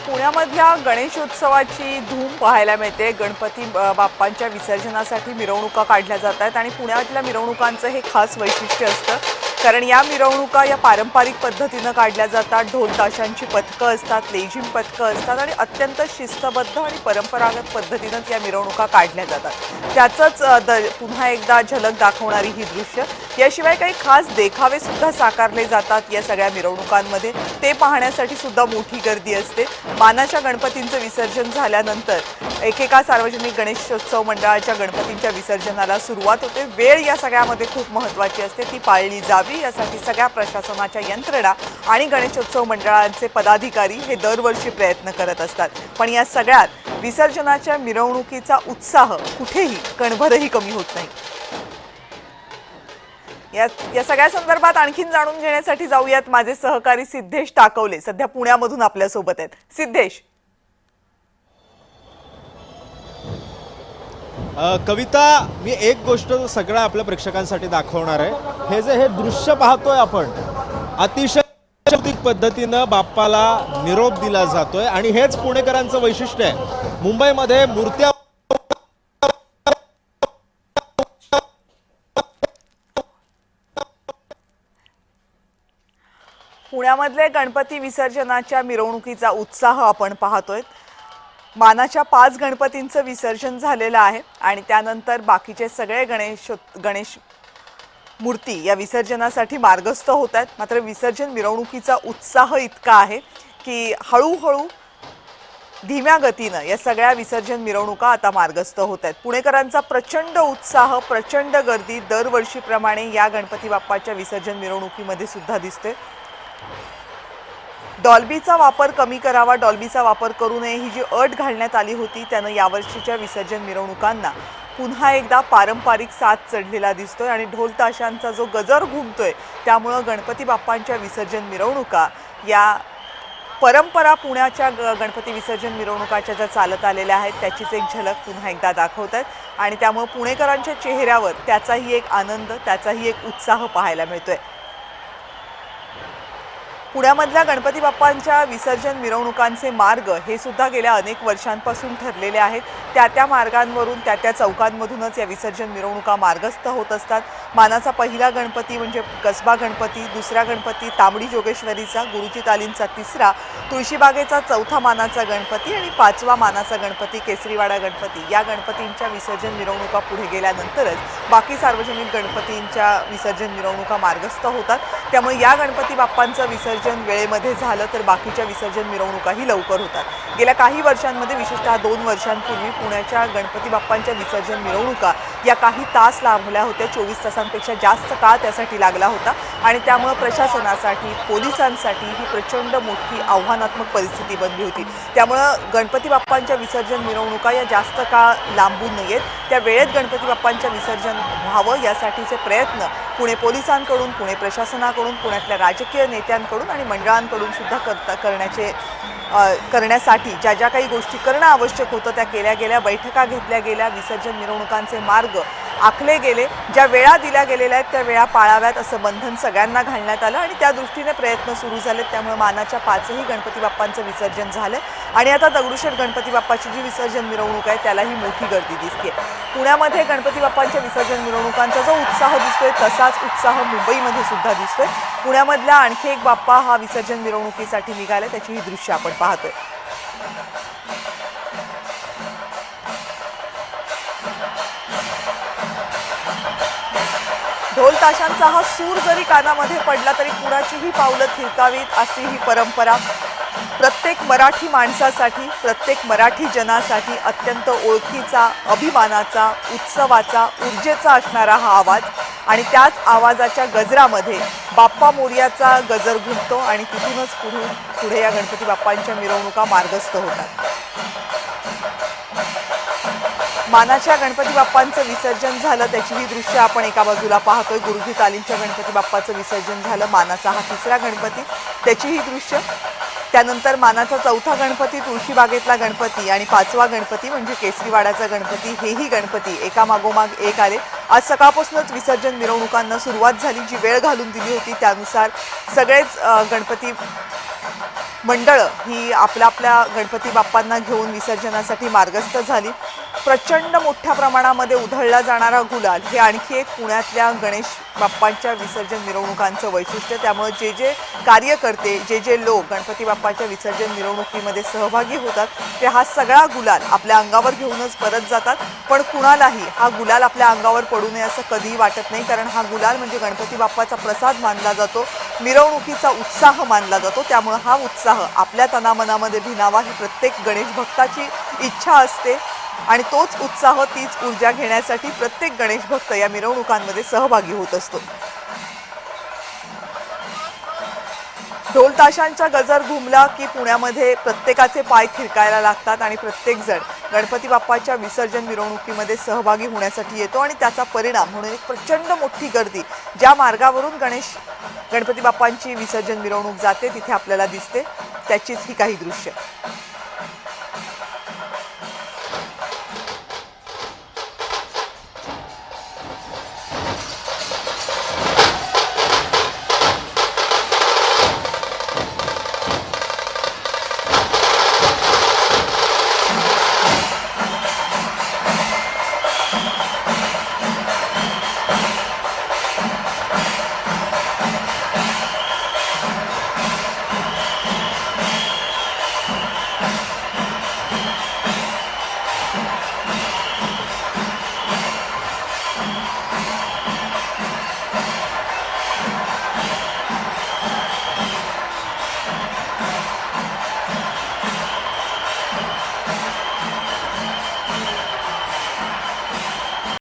पुण्यामधल्या गणेशोत्सवाची धूम पाहायला मिळते। गणपती बाप्पांच्या विसर्जनासाठी मिरवणुका काढल्या जात आहेत आणि पुण्यातल्या मिरवणुकांचं हे खास वैशिष्ट्य असतं, कारण या मिरवणुका या पारंपरिक पद्धतीने काढल्या जातात। ढोल ताशांची पथकं असतात, लेझिम पथकं असतात आणि अत्यंत शिस्तबद्ध आणि परंपरागत पद्धतीने या मिरवणुका काढल्या जातात। त्याचंच पुन्हा एकदा झलक दाखवणारी ही दृश्य। याशिवाय काही खास देखावे सुद्धा साकारले जातात या सगळ्या मिरवणुकांमध्ये। ते पाहण्यासाठी सुद्धा मोठी गर्दी असते। मानाच्या गणपतींचं विसर्जन झाल्यानंतर एकेका सार्वजनिक गणेशोत्सव मंडळाच्या गणपतींच्या विसर्जनाला सुरुवात होते। वेळ या सगळ्यामध्ये खूप महत्त्वाची असते, ती पाळली जावी यासाठी सगळ्या प्रशासनाच्या यंत्रणा आणि गणेशोत्सव मंडळांचे पदाधिकारी हे दरवर्षी प्रयत्न करत असतात। पण या सगळ्यात विसर्जनाच्या मिरवणुकीचा उत्साह कुठेही कणभरही कमी होत नाही। या सगळ्या संदर्भात आणखीन जाणून घेण्यासाठी जाऊयात माझे सहकारी सिद्धेश टाकवले सध्या पुण्यामधून आपल्या सोबत आहेत। सिद्धेश, कविता, मी एक गोष्ट सगळ्या आपल्या प्रेक्षकांसाठी दाखवणार आहे। हे दृश्य पाहतोय आपण, अतिशय सांस्कृतिक पद्धतीनं बाप्पाला निरोप दिला जातोय आणि हेच पुणेकरांचं वैशिष्ट्य आहे। मुंबईमध्ये मूर्त्या पुण्यामधले गणपती विसर्जनाच्या मिरवणुकीचा उत्साह आपण पाहतोय। मानाच्या 5 गणपतींचं विसर्जन झालेलं आहे आणि त्यानंतर बाकीचे सगळे गणेश मूर्ती या विसर्जनासाठी मार्गस्थ होत आहेत। मात्र विसर्जन मिरवणुकीचा उत्साह इतका आहे की हळूहळू धीम्या गतीनं या सगळ्या विसर्जन मिरवणुका आता मार्गस्थ होत आहेत। पुणेकरांचा प्रचंड उत्साह, प्रचंड गर्दी दरवर्षीप्रमाणे या गणपती बाप्पाच्या विसर्जन मिरवणुकीमध्ये सुद्धा दिसते। डॉल्बीचा वापर कमी करावा, डॉल्बीचा वापर करू नये ही जी अट घालण्यात आली होती, त्यानं यावर्षीच्या विसर्जन मिरवणुकांना पुन्हा एकदा पारंपरिक साथ चढलेला दिसतोय आणि ढोल ताशांचा जो गजर घुमतोय त्यामुळे गणपती बाप्पांच्या विसर्जन मिरवणुका या परंपरा पुण्याच्या गणपती विसर्जन मिरवणुकाच्या ज्या चालत आलेल्या आहेत त्याचीच एक झलक पुन्हा एकदा दाखवतात आणि त्यामुळे पुणेकरांच्या चेहऱ्यावर त्याचाही एक आनंद, त्याचाही एक उत्साह पाहायला मिळतोय। पुण्यामधल्या गणपती बाप्पांच्या विसर्जन मिरवणुकांचे मार्ग हे सुद्धा गेल्या अनेक वर्षांपासून ठरलेले आहेत। त्या मार्गांवरून त्या चौकांमधूनच या विसर्जन मिरवणुका मार्गस्थ होत असतात। मानाचा पहिला गणपती म्हणजे कसबा गणपती, दुसरा गणपती तांबडी जोगेश्वरीचा, गुरुजी तालींचा तिसरा, तुळशीबागेचा चौथा मानाचा गणपती आणि 5वा मानाचा गणपती केसरीवाडा गणपती, या गणपतींच्या विसर्जन मिरवणुका पुढे गेल्यानंतरच बाकी सार्वजनिक गणपतींच्या विसर्जन मिरवणुका मार्गस्थ होतात। त्यामुळे या गणपती बाप्पांचं विसर्जन वेळेमध्ये झालं तर बाकीच्या विसर्जन मिरवणुकाही लवकर होतात। गेल्या काही वर्षांमध्ये, विशेषतः 2 वर्षांपूर्वी पुण्याच्या गणपती बाप्पांच्या विसर्जन मिरवणुका या काही तास लांबल्या होत्या। 24 तासांपेक्षा जास्त काळ त्यासाठी लागला होता आणि त्यामुळे प्रशासनासाठी, पोलिसांसाठी ही प्रचंड मोठी आव्हानात्मक परिस्थिती बनली होती। त्यामुळे गणपती बाप्पांच्या विसर्जन मिरवणुका या जास्त काळ लांबून नयेत, त्या वेळेत गणपती बाप्पांच्या विसर्जन व्हावं यासाठीचे प्रयत्न पुणे पोलिसांकडून, पुणे प्रशासनाकडून, पुण्यातल्या राजकीय नेत्यांकडून आणि मंडळांकडून सुद्धा करण्यासाठी ज्या काही गोष्टी करणं आवश्यक होतं त्या केल्या गेल्या। बैठका घेतल्या गेल्या, विसर्जन मिरवणुकांचे मार्ग आखले गेले, ज्या वेळा दिल्या गेलेल्या आहेत त्या वेळा पाळाव्यात असं बंधन सगळ्यांना घालण्यात आलं आणि त्या दृष्टीने प्रयत्न सुरू झालेत। त्यामुळे मानाच्या 5ही गणपती बाप्पांचं विसर्जन झालं आणि आता दगडूशेठ गणपती बाप्पाची जी विसर्जन मिरवणूक आहे त्यालाही मोठी गर्दी दिसते। पुण्यामध्ये गणपती बाप्पांच्या विसर्जन मिरवणुकांचा जो उत्साह दिसतोय तसाच उत्साह मुंबईमध्ये सुद्धा दिसतोय। पुण्यामधला आणखी एक बाप्पा हा विसर्जन मिरवणुकीसाठी निघाला, त्याची ही दृश्य आपण पाहतोय। ढोल ताशांचा हा सूर जरी कानामध्ये पडला तरी कुणाचीही पावलं थिरकावीत अशी ही परंपरा प्रत्येक मराठी माणसासाठी, प्रत्येक मराठी जनासाठी अत्यंत ओळखीचा, अभिमानाचा, उत्सवाचा, ऊर्जेचा असणारा हा आवाज आणि त्याच आवाजाच्या गजरामध्ये बाप्पा मोरयाचा गजर घुमतो आणि तिथूनच पुढे या गणपती बाप्पांच्या मिरवणुका मार्गस्थ होतात। मानाच्या गणपती बाप्पांचं विसर्जन झालं, त्याची ही दृश्य आपण एका बाजूला पाहतोय। गुरुजी तालींच्या गणपती बाप्पाचं विसर्जन झालं, मानाचा हा तिसरा गणपती, त्याची ही दृश्य। त्यानंतर मानाचा चौथा गणपती, तुळशीबागेतला गणपती आणि 5वा गणपती म्हणजे केसरीवाडाचा गणपती, हेही गणपती एकामागोमाग एक आले। आज सकाळपासूनच विसर्जन मिरवणुकांना सुरुवात झाली। जी वेळ घालून दिली होती त्यानुसार सगळेच गणपती मंडळं ही आपल्या गणपती बाप्पांना घेऊन विसर्जनासाठी मार्गस्थ झाली. प्रचंड मोठ्या प्रमाणामध्ये उधळला जाणारा गुलाल हे आणखी एक पुण्यातल्या गणेश बाप्पांच्या विसर्जन मिरवणुकांचं वैशिष्ट्य. त्यामुळे जे कार्यकर्ते जे लोक गणपती बाप्पाच्या विसर्जन मिरवणुकीमध्ये सहभागी होतात ते हा सगळा गुलाल आपल्या अंगावर घेऊनच परत जातात. पण कुणालाही हा गुलाल आपल्या अंगावर पडू नये असं कधीही वाटत नाही, कारण हा गुलाल म्हणजे गणपती बाप्पाचा प्रसाद मानला जातो, मिरवणुकीचा उत्साह मानला जातो. त्यामुळे हा उत्साह आपल्या तनामनामध्ये भिनावा ही प्रत्येक गणेश भक्ताची इच्छा असते आणि तोच उत्साह, तीच ऊर्जा घेण्यासाठी प्रत्येक गणेश भक्त या मिरवणुकांमध्ये सहभागी होत असतो. ढोल ताशांचा गजर घुमला की पुण्यामध्ये प्रत्येकाचे पाय थिरकायला लागतात आणि प्रत्येकजण गणपती बाप्पाच्या विसर्जन मिरवणुकीमध्ये सहभागी होण्यासाठी येतो आणि त्याचा परिणाम म्हणून एक प्रचंड मोठी गर्दी ज्या मार्गावरून गणपती बाप्पांची विसर्जन मिरवणूक जाते तिथे आपल्याला दिसते. त्याचीच ही काही दृश्य.